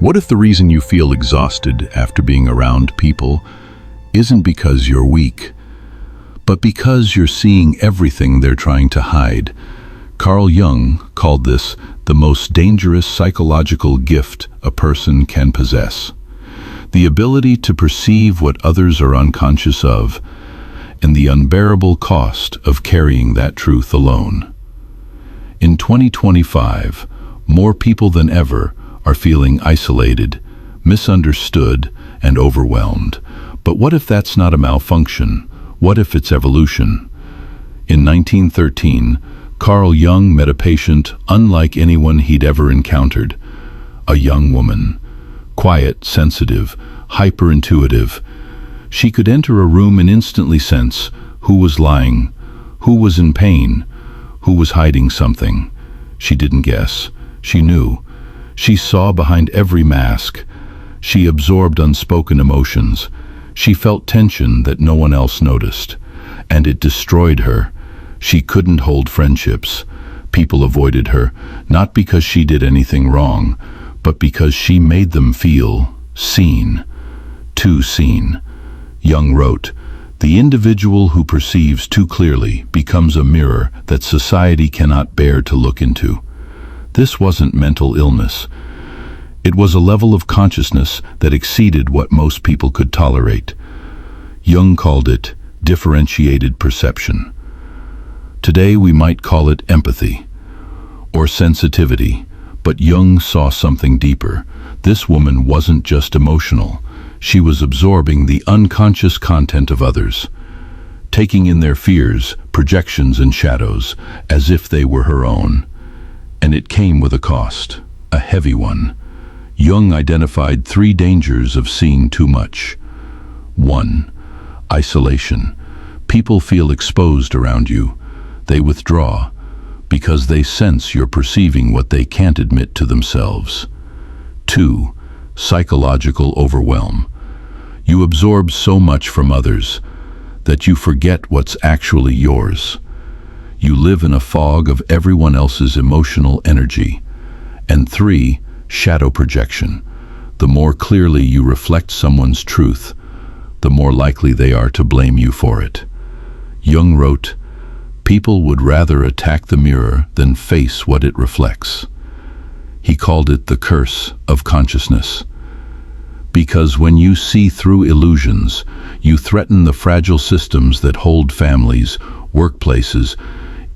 What if the reason you feel exhausted after being around people isn't because you're weak, but because you're seeing everything they're trying to hide? Carl Jung called this the most dangerous psychological gift a person can possess. The ability to perceive what others are unconscious of, and the unbearable cost of carrying that truth alone. In 2025, more people than ever are feeling isolated, misunderstood, and overwhelmed. But what if that's not a malfunction? What if it's evolution? In 1913, Carl Jung met a patient unlike anyone he'd ever encountered. A young woman, quiet, sensitive, hyper-intuitive. She could enter a room and instantly sense who was lying, who was in pain, who was hiding something. She didn't guess. She knew. She saw behind every mask. She absorbed unspoken emotions. She felt tension that no one else noticed, and it destroyed her. She couldn't hold friendships. People avoided her, not because she did anything wrong, but because she made them feel seen. Too seen. Jung wrote, "The individual who perceives too clearly becomes a mirror that society cannot bear to look into." This wasn't mental illness. It was a level of consciousness that exceeded what most people could tolerate. Jung called it differentiated perception. Today we might call it empathy or sensitivity, but Jung saw something deeper. This woman wasn't just emotional. She was absorbing the unconscious content of others, taking in their fears, projections, and shadows as if they were her own. And it came with a cost, a heavy one. Jung identified 3 dangers of seeing too much. 1. Isolation. People feel exposed around you. They withdraw because they sense you're perceiving what they can't admit to themselves. 2. Psychological overwhelm. You absorb so much from others that you forget what's actually yours. You live in a fog of everyone else's emotional energy. And 3, shadow projection. The more clearly you reflect someone's truth, the more likely they are to blame you for it. Jung wrote, "People would rather attack the mirror than face what it reflects." He called it the curse of consciousness. Because when you see through illusions, you threaten the fragile systems that hold families, workplaces,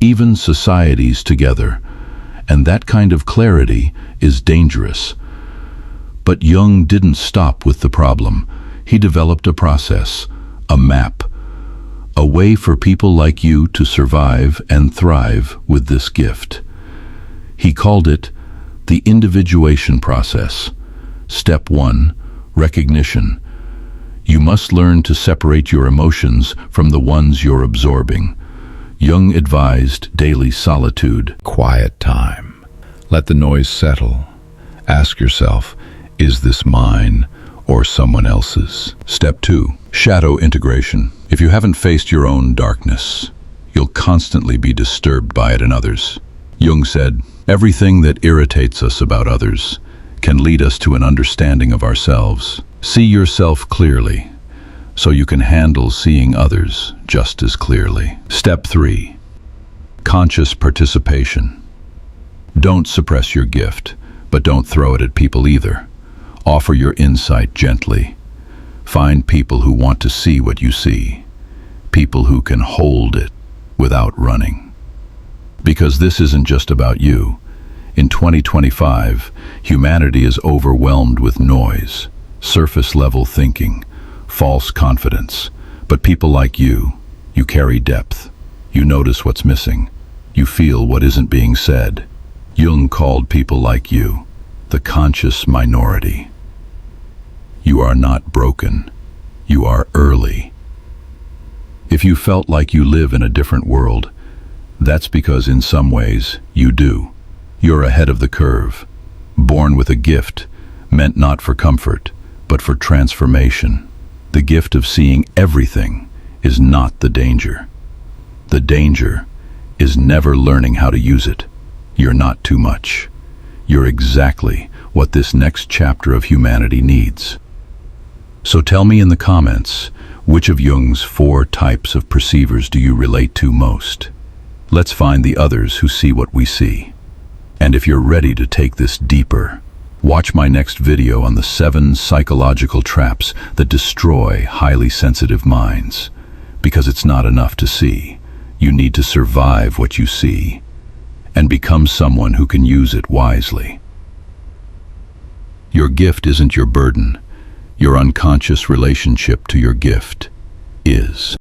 even societies together. And that kind of clarity is dangerous. But Jung didn't stop with the problem. He developed a process, a map, a way for people like you to survive and thrive with this gift. He called it the individuation process. Step 1, recognition. You must learn to separate your emotions from the ones you're absorbing. Jung advised daily solitude. Quiet time. Let the noise settle. Ask yourself, is this mine or someone else's? Step 2, shadow integration. If you haven't faced your own darkness, you'll constantly be disturbed by it in others. Jung said, everything that irritates us about others can lead us to an understanding of ourselves. See yourself clearly, so you can handle seeing others just as clearly. Step 3, conscious participation. Don't suppress your gift, but don't throw it at people either. Offer your insight gently. Find people who want to see what you see, people who can hold it without running. Because this isn't just about you. In 2025, humanity is overwhelmed with noise, surface-level thinking, false confidence. But people like you carry depth. You notice what's missing. You feel what isn't being said. Jung called people like you the conscious minority. You are not broken. You are early. If you felt like you live in a different world, that's because in some ways you do. You're ahead of the curve, born with a gift meant not for comfort, but for transformation. The gift of seeing everything is not the danger. The danger is never learning how to use it. You're not too much. You're exactly what this next chapter of humanity needs. So tell me in the comments, which of Jung's 4 types of perceivers do you relate to most? Let's find the others who see what we see. And if you're ready to take this deeper, watch my next video on the 7 psychological traps that destroy highly sensitive minds. Because it's not enough to see. You need to survive what you see and become someone who can use it wisely. Your gift isn't your burden. Your unconscious relationship to your gift is.